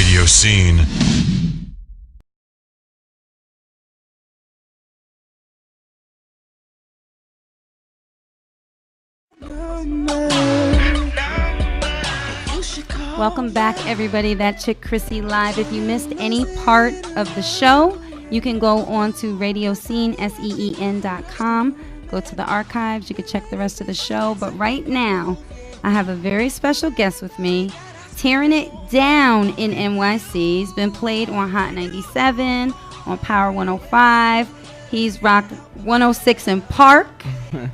RadioSEEN. Welcome back, everybody. That Chick Crissy live. If you missed any part of the show, you can go on to RadioSEEN, SEEN.com. Go to the archives. You can check the rest of the show. But right now, I have a very special guest with me, tearing it down in NYC. He's been played on Hot 97, on Power 105. He's rocked 106 in Park,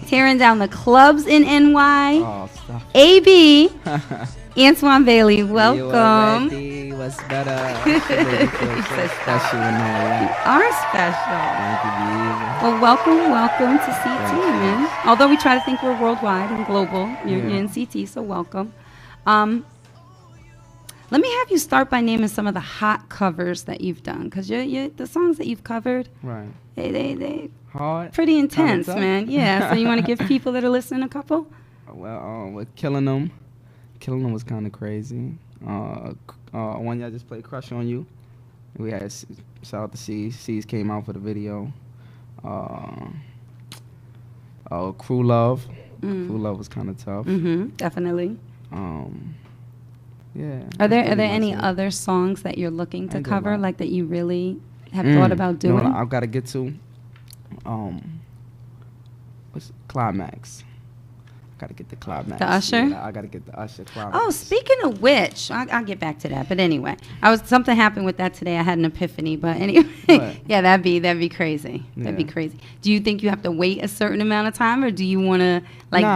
tearing down the clubs in NY. Oh, stop. AB, Antwon Bailey, welcome. Hey, what's better? Special and all that. You are special. Thank you, baby. Well, welcome to CT, man. Although we try to think we're worldwide and global, you're in CT, so welcome. Let me have you start by naming some of the hot covers that you've done, because the songs that you've covered, Right. they Hard. pretty intense, tough. man. Yeah. So you want to give people that are listening a couple? Well, with Killing Them was kind of crazy. One y'all just played Crush on You. We had shout out to C's. C's came out for the video. Crew Love. Crew Love was kind of tough. Definitely. Yeah. Are there any other songs that you're looking to cover, like that you really have thought about doing? No, I've got to get to what's Climax. Got to get the Climax. The Usher? Yeah, I got to get the Usher Climax. Oh, speaking of which, I'll get back to that. But anyway, something happened with that today. I had an epiphany. But anyway, yeah, that'd be crazy. That'd be crazy. Do you think you have to wait a certain amount of time, or do you want to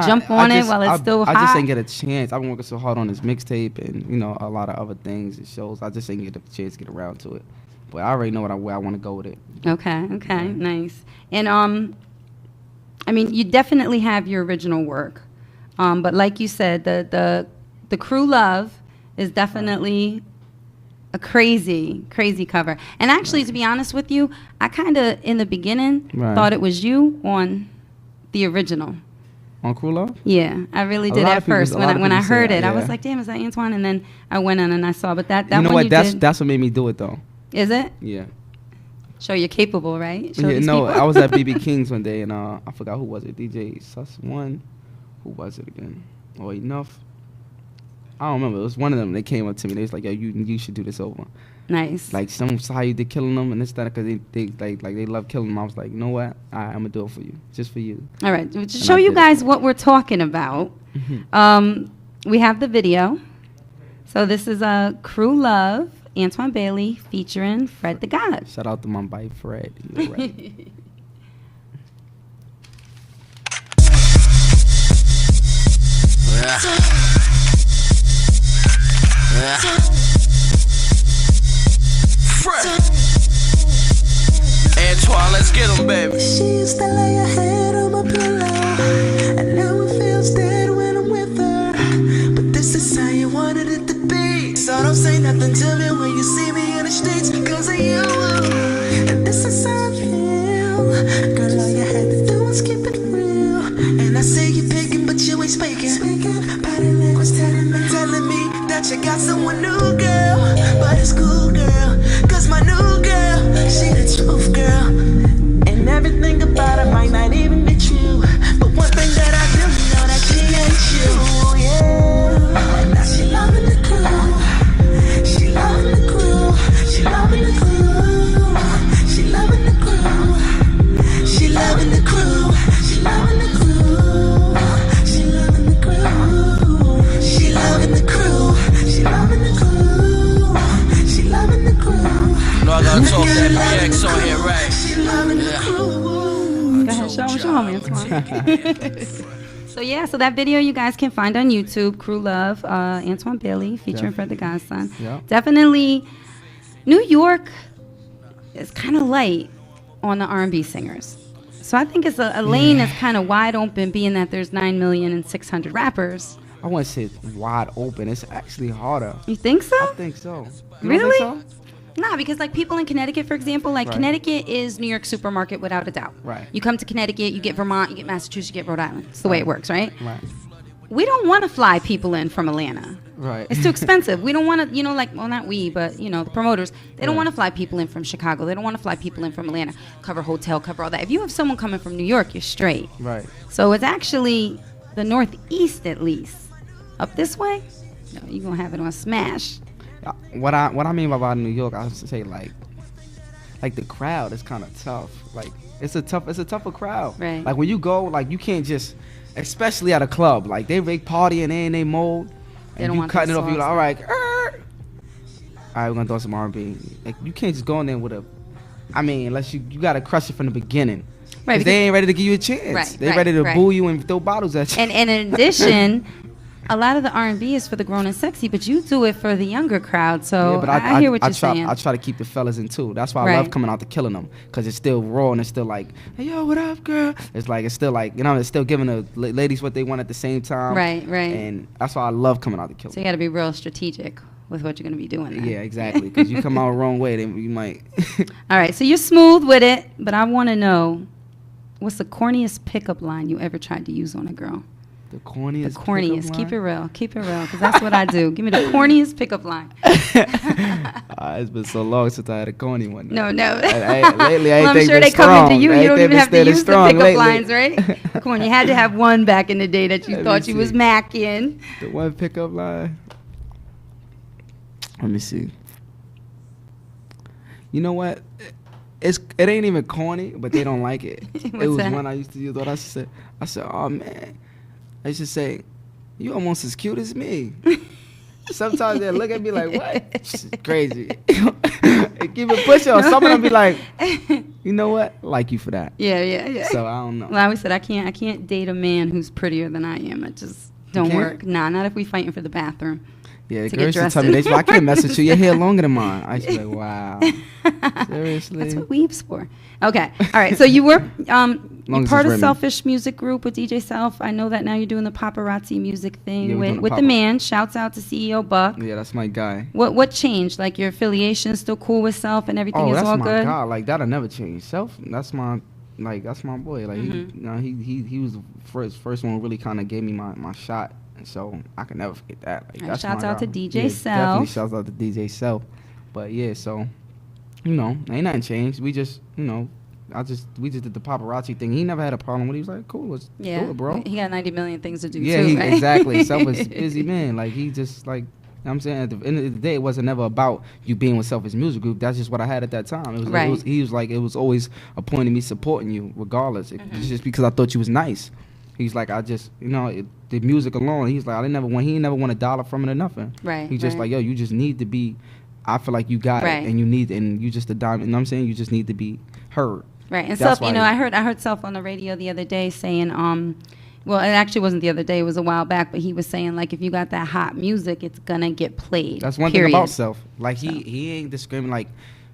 jump on it while it's still hot? I just ain't get a chance. I've been working so hard on this mixtape and a lot of other things and shows. I just ain't get a chance to get around to it. But I already know where I want to go with it. Okay, nice. And I mean, you definitely have your original work. But like you said, the Crew Love is definitely a crazy cover. And actually, to be honest with you, I kind of, in the beginning, thought it was you on the original. On Crew Love? Yeah, I really did at first. When I heard it, I was like, damn, is that Antwon? And then I went in and I saw. But that you know one what? That's what made me do it, though. Is it? Yeah. Show you're capable, right? I was at BB King's one day, and I forgot who was it. DJ Sus One. Who was it again? Oh, Enough. I don't remember. It was one of them. They came up to me. They was like, "Yo, you should do this over." Nice. Like how you did Killing Them and this that because they love Killing Them. I was like, you know what? I'm gonna do it for you, just for you. All right. To show you guys what we're talking about, we have the video. So this is a Crew Love, Antwon Bailey featuring Fred the God. Shout out to my boy Fred. You know, right? Antwon, let's get him, baby. She used to lay her head on my pillow, and now it feels dead when I'm with her. But this is how you wanted it to be, so don't say nothing to me when you see me in the streets, because of you. And this is how I feel. Girl, all you had to do was keep it real. And I see you picking, but you ain't speaking. Body language telling me that you got someone new, girl. But it's cool, girl, cause my new girl, she the truth, girl. And everything about her might not even be true, but one thing that I do know, that she ain't you, yeah. Now she loving the crew. She loving the crew. She loving the crew. She loving the crew. She loving the crew. She loving the crew. She loving the crew. She loving the crew. She loving the crew. She loving the crew. No, I gotta talk that BX on here, right? She loving the crew. Go ahead, show me, Antwon. So that video you guys can find on YouTube, Crew Love, Antwon Bailey featuring Fred the Godson. Yeah. Definitely, New York is kind of light on the R&B singers. So I think it's a lane that's kind of wide open, being that there's 9,600,000 rappers. I wouldn't say it's wide open. It's actually harder. You think so? I think so. You Really? don't think so? Nah, because like people in Connecticut, for example, like Connecticut is New York's supermarket without a doubt. Right. You come to Connecticut, you get Vermont, you get Massachusetts, you get Rhode Island. It's the way it works, right? Right. We don't want to fly people in from Atlanta. Right. It's too expensive. We don't want to, like, well, not we, but, the promoters, they don't Right. want to fly people in from Chicago. They don't want to fly people in from Atlanta, cover hotel, cover all that. If you have someone coming from New York, you're straight. Right. So it's actually the Northeast, at least. Up this way, no, you're going to have it on smash. What I mean by New York, I was to say like the crowd is kind of tough. Like it's a tougher crowd. Right. Like when you go, like you can't just, especially at a club, like they partying, they in their mode, They and don't you want cutting it the off. You're like, sauce. all right, we're gonna throw some R&B. Like you can't just go in there with a, I mean, unless you gotta crush it from the beginning. Right, 'Cause they ain't ready to give you a chance. Right, They right, ready to right. boo you and throw bottles at you. And in addition, a lot of the R&B is for the grown and sexy, but you do it for the younger crowd. So Yeah, but I hear what you're saying. I try to keep the fellas in too. That's why I Right. love coming out to Killing Them, because it's still raw and it's still like, hey, yo, what up, girl? It's still like, it's still giving the ladies what they want at the same time. Right, right. And that's why I love coming out to Killing So you got to be real strategic with what you're going to be doing Them. there. Yeah, exactly. Because you come out the wrong way, then you might. All right, so you're smooth with it, but I want to know, what's the corniest pickup line you ever tried to use on a girl? The corniest. The corniest. pickup Keep it line? real. Keep it real, because that's what I do. Give me the corniest pickup line. It's been so long since I had a corny one. No. Lately, I Well, I'm ain't sure been they come into strong. you. You don't even have to use the strong pickup lately. lines, right? Come on, you had to have one back in the day that you Let thought me you was see. macking. The one pickup line. Let me see. You know what? It ain't even corny, but they don't like it. It What's was that? one I used to use. What I said, oh man, I used to say, you almost as cute as me. Sometimes they look at me like, what? This is crazy. And keep it pushing. Or some of them be like, you know what? Like you for that. Yeah. So I don't know. Well, I always said I can't date a man who's prettier than I am. It just don't can't? work. Nah, not if we fighting for the bathroom. Yeah, the to girls get used to tell me, dressed I can't mess with you. Your hair longer than mine. I used to be like, wow. Seriously? That's what weaves for. Okay. All right. So you were you're as part it's of rimming. Selfish Music Group with DJ Self. I know that now you're doing the paparazzi music thing Yeah, we're doing with the the man. Shouts out to CEO Buck. Yeah, that's my guy. What changed? Like your affiliation still cool with Self and everything Oh, is that's all my good? guy. Like that'll never change. Self, that's my boy. Like Mm-hmm. he was the first one who really kind of gave me my shot, and so I can never forget that. Like, All right, that's shouts my out guy. to DJ Yeah, Self. Definitely shouts out to DJ Self. But yeah, so ain't nothing changed. We just we just did the paparazzi thing. He never had a problem with it. He was like, cool, let's do it, bro. He got 90 million things to do Yeah, too, right? exactly. Self is a busy man. Like he just like. I'm saying at the end of the day, it wasn't never about you being with Selfish Music Group. That's just what I had at that time. It was, Right. He was like, it was always a point of me supporting you, regardless. It's just because I thought you was nice. He's like, I just, the music alone. He's like, he never won $1 from it or nothing. Right, He's just right. like, yo, you just need to be. I feel like you got Right. it, and you just a diamond. You know what I'm saying? You just need to be heard. Right, and That's Self, why I heard Self on the radio the other day saying, well, it actually wasn't the other day; it was a while back. But he was saying, like, if you got that hot music, it's gonna get played. That's one period. thing about Self. Like he ain't discriminating like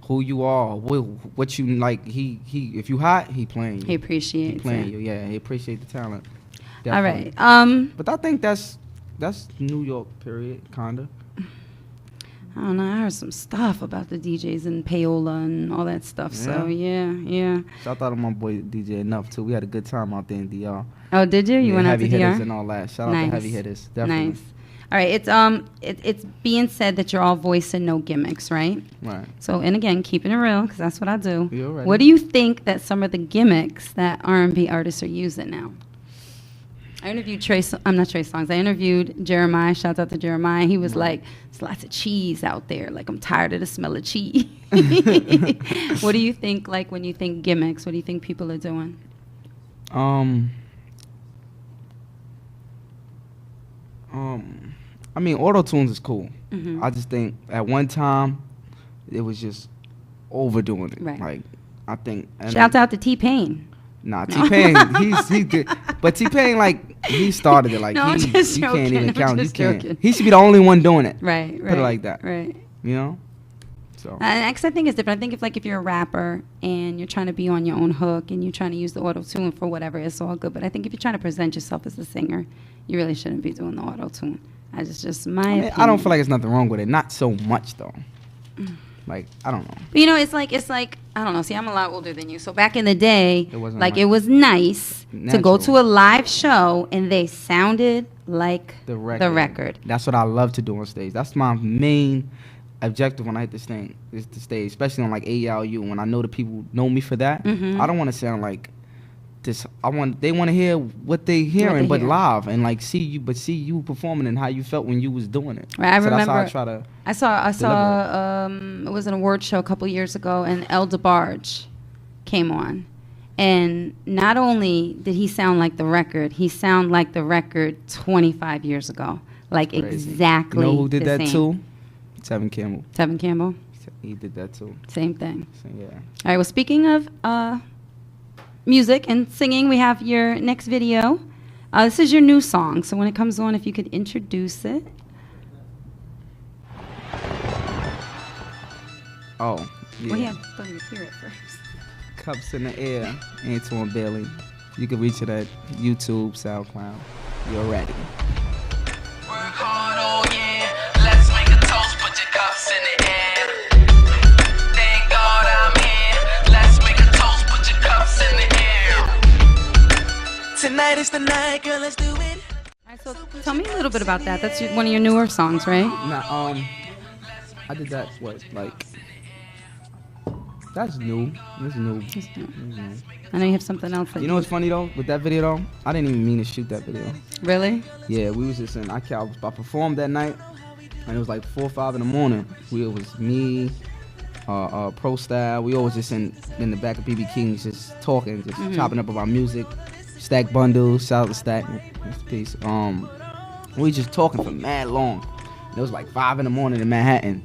who you are, what you like. He if you hot, he playing you. He appreciates playing it. you. Yeah, he appreciate the talent. All Definitely. right. But I think that's New York period, kinda. I don't know. I heard some stuff about the DJs and payola and all that stuff. So yeah. Shout out to my boy DJ Enough too. We had a good time out there in DR. Oh, did you? You went out to heavy hitters DR? and all that. Shout out Nice. to heavy hitters. Definitely. Nice. All right. It's being said that you're all voice and no gimmicks, right? Right. So, and again, keeping it real, because that's what I do. You already. What do you think that some of the gimmicks that R&B artists are using now? I interviewed Trey Songz. I interviewed Jeremiah. Shout out to Jeremiah. He was like, there's lots of cheese out there. Like, I'm tired of the smell of cheese. What do you think, like, when you think gimmicks? What do you think people are doing? I mean, auto-tunes is cool. Mhm. I just think at one time, it was just overdoing it. Right. Like, I think. And Shout out to T-Pain. Nah, T-Pain, he did. But T-Pain, like, he started it. Like, No, I'm you just can't joking. even I'm count. You just can't. joking. He should be the only one doing it. Right. Put it like that. Right. You know? So. And 'cause I think it's different. I think if you're a rapper and you're trying to be on your own hook and you're trying to use the auto tune for whatever, it's all good. But I think if you're trying to present yourself as a singer, you really shouldn't be doing the auto tune. That's just my opinion. I don't feel like there's nothing wrong with it. Not so much, though. Like, I don't know. But you know, it's like I don't know. See, I'm a lot older than you. So back in the day, It wasn't like like it was nice to go natural. to a live show and they sounded like The record. That's what I love to do on stage. That's my main objective when I hit this thing, is the stage, especially on like ALU. When I know the people know me for that, Mhm. I don't want to sound like this. They want to hear what they hearing, but hear. live, and like see you performing and how you felt when you was doing it. Right, I so remember. That's how I try to. I saw it was an award show a couple years ago, and El DeBarge came on, and not only did he sound like the record, he sounded like the record 25 years ago, like Crazy. exactly. You know who did the that same. too? Tevin Campbell. Tevin Campbell. He did that too. Same thing. So, yeah. All right. Well, speaking of music and singing, we have your next video. This is your new song. So when it comes on, if you could introduce it. Oh. Yeah. Well, yeah, let me hear it first. Cups in the Air, Antwon Bailey. You can reach it at YouTube, SoundCloud. You're ready. Work hard, oh yeah. Let's make a toast, put your cups in the air. Thank God I'm here. Let's make a toast, put your cups in the air. Tonight is the night, girl, let's do it. All right, so tell me a little bit about that. That's one of your newer songs, right? Now, I did that, that's new. It's new. I know you have something else. That You know what's funny though? With that video though, I didn't even mean to shoot that video. Really? Yeah, we was just I performed that night, and it was like 4 or 5 in the morning. It was me, Pro Style. We always just in the back of BB King's just talking, just chopping up about music. Stack Bundles, shout out to Stack, rest in peace. We just talking for mad long. It was like 5 in the morning in Manhattan.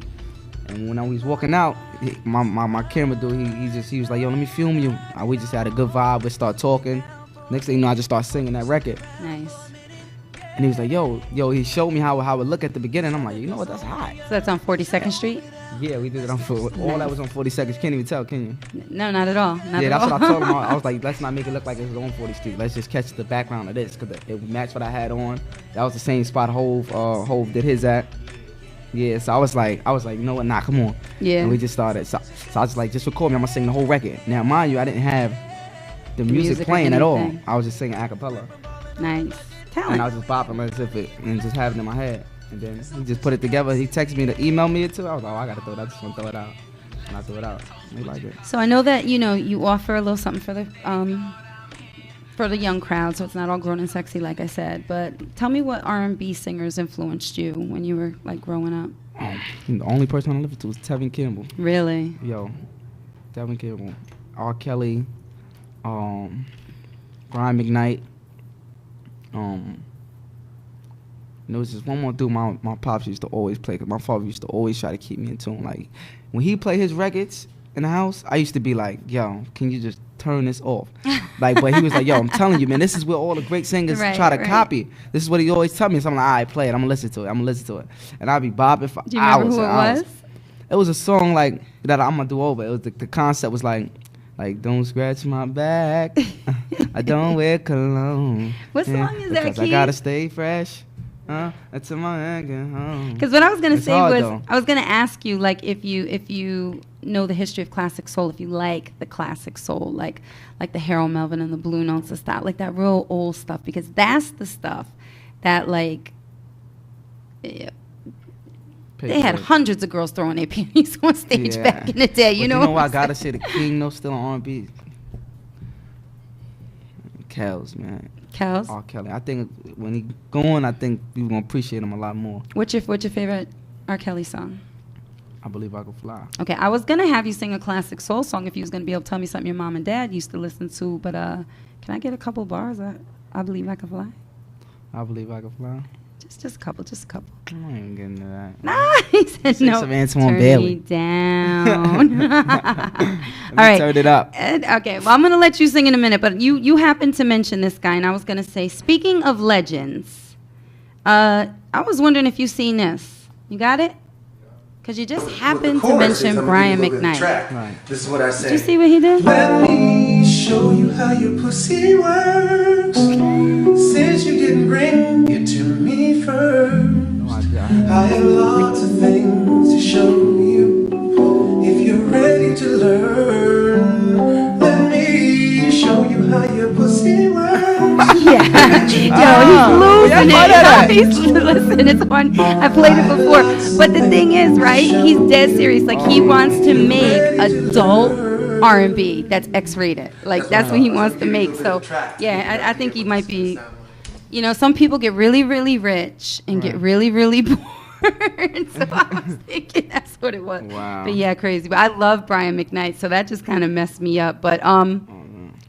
And when I was walking out, my camera dude, he was like, yo, let me film you. We just had a good vibe. We start talking. Next thing you know, I just start singing that record. Nice. And he was like, yo, he showed me how it looked at the beginning. I'm like, you know what, that's hot. So that's on 42nd Street? Yeah, we did it on all that was on 42nd. You can't even tell, can you? No, not at all. Not Yeah, at that's all. what I told him. I was like, let's not make it look like it was on 40th Street. Let's just catch the background of this, because it matched what I had on. That was the same spot Hove did his at. Yeah, so I was like, you know what, nah, come on. Yeah. And we just started. So I was like, just record me, I'm gonna sing the whole record. Now, mind you, I didn't have the music music or playing at all. anything. I was just singing a cappella. Nice. And I Talent. was just bopping as if it, and just having it in my head. And then he just put it together. He texted me to email me it too. I was like, oh, I gotta throw it out. I just wanna throw it out. And I threw it out. They like it. So I know that, you offer a little something for the young crowd, so it's not all grown and sexy, like I said. But tell me what R&B singers influenced you when you were, like, growing up. The only person I listened to was Tevin Campbell. Really? Yo, Tevin Campbell, R. Kelly, Brian McKnight. There was just one more dude my pops used to always play, because my father used to always try to keep me in tune. Like, when he played his records in the house, I used to be like, yo, can you just turn this off? Like, but he was like, yo, I'm telling you, man, this is where all the great singers try to copy. This is what he always tell me. So I'm like, all right, play it. I'm going to listen to it. And I'll be bobbing for Do you remember hours who it and hours. was? It was a song like that I'm going to do over. It was the concept was like, don't scratch my back. I don't wear cologne. What song is that, Because I Keith? got to stay fresh. Until my head get home. Because what I was gonna It's say hard, was, though. I was gonna ask you, like, if you know the history of classic soul, if you like the classic soul, like the Harold Melvin and the Blue Notes and stuff, like that real old stuff, because that's the stuff that, like, they had hundreds of girls throwing their panties on stage back in the day. You know what what I I'm gotta saying? say, the king though still on R&B. Kells, man. Kells? R. Kelly. I think when he going, I think people gonna appreciate him a lot more. What's your favorite R. Kelly song? I Believe I Could Fly. Okay, I was gonna have you sing a classic soul song if you was gonna be able to tell me something your mom and dad used to listen to, but can I get a couple bars? I Believe I Could Fly. I Believe I Could Fly. Just a couple. I ain't getting to that. Nah, he said Sing no. some Antwon Turn Bailey. me down. All right. Turn it up. Okay, well, I'm going to let you sing in a minute, but you happened to mention this guy, and I was going to say, speaking of legends, I was wondering if you've seen this. You got it? Because you just happened to mention Brian McKnight. Right. This is what I say. Did you see what he did? Let me show you how your pussy works. Since you didn't bring it to me first, No idea. I have lots of things to show you. it. that. Listen, it's on. I played it before. But the thing is, right? He's dead serious. Like, he wants to make adult R&B that's X-rated. Like, that's what he wants to make. So, yeah, I think he might be. You know, some people get really, really rich and get really, really poor. So I was thinking that's what it was. Wow. But yeah, crazy. But I love Brian McKnight, so that just kind of messed me up. But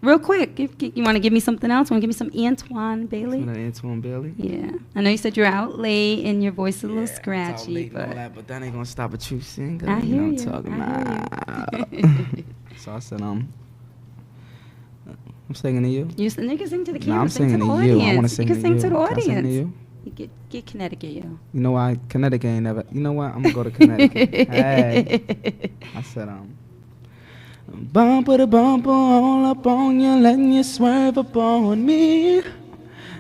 real quick, you want to give me something else? Want to give me some Antwon Bailey? Antwon Bailey? Yeah. I know you said you're out late and your voice is a little It's out scratchy, late and all but that, but that ain't gonna stop a true singer. I hear know you. what I'm talking I about. So I said, I'm singing to you. You can sing to the Nah, camera. I'm sing to singing the to you. I audience. wanna sing you to can sing you. to the Can I sing to audience. you? You get Connecticut, yo. You know why? Connecticut ain't never. You know what? I'm gonna go to Connecticut. Hey. I said, bumper to bumper, all up on you, letting you swerve upon me.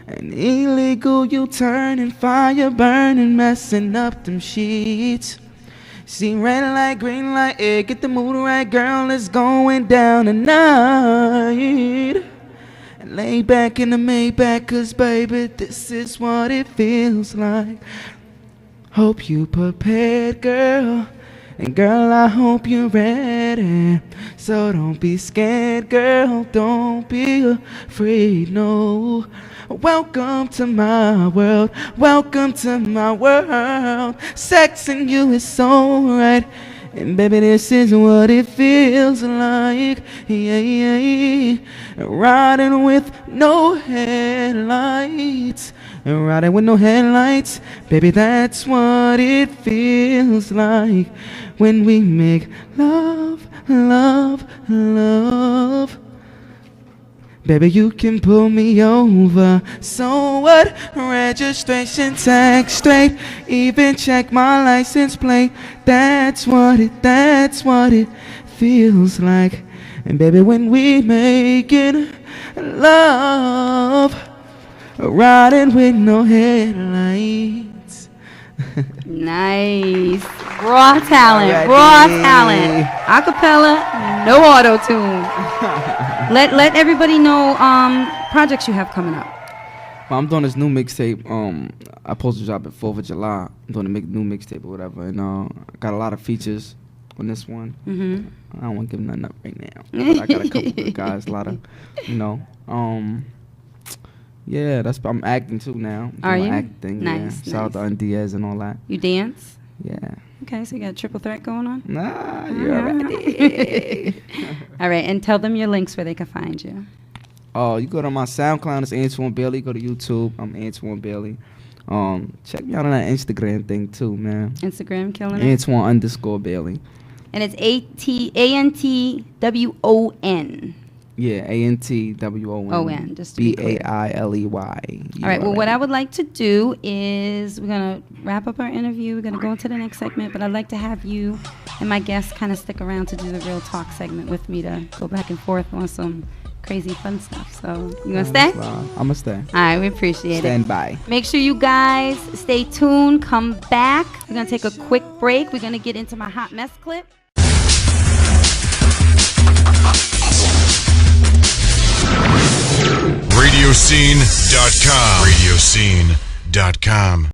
An illegal U-turn and fire burning, messing up them sheets. See red light, green light, yeah, get the mood right, girl, it's going down tonight. And lay back in the Maybach, cause baby, this is what it feels like. Hope you prepared, girl. And girl, I hope you're ready. So don't be scared, girl, don't be afraid, no. Welcome to my world, welcome to my world. Sexing you is so right. And baby, this is what it feels like. Yeah, yeah, yeah. Riding with no headlights. Riding with no headlights. Baby, that's what it feels like when we make love, love, love. Baby, you can pull me over. So what? Registration tag straight. Even check my license plate. That's what it feels like. And baby, when we making love, riding with no headlights. Nice. Raw talent. Alrighty. Raw talent. Acapella, no auto-tune. Let everybody know projects you have coming up. Well, I'm doing this new mixtape. I posted a job at 4th of July. I'm doing a new mixtape or whatever. And I got a lot of features on this one. Mm-hmm. I don't want to give nothing up right now. But I got a couple good guys, a lot of, yeah, I'm acting too now. Are you? Acting, Nice, yeah. Shout out to Undiez and all that. You dance? Yeah. Okay, so you got a triple threat going on? Nah, you're already. All right, and tell them your links where they can find you. Oh, you go to my SoundCloud, it's Antwon Bailey. Go to YouTube, I'm Antwon Bailey. Check me out on that Instagram thing too, man. Instagram killing it? Antwon_Bailey. And it's ANTWON. Yeah, ANTWON. Just to be clear. BAILEY. All right, well, what I would like to do is we're going to wrap up our interview. We're going to go into the next segment, but I'd like to have you and my guests kind of stick around to do the real talk segment with me to go back and forth on some crazy fun stuff. So, you going to stay? I'm going to stay. All right, we appreciate Stand it. by. Make sure you guys stay tuned. Come back. We're going to take a quick break. We're going to get into my hot mess clip. RadioSEEN.com. RadioSEEN.com.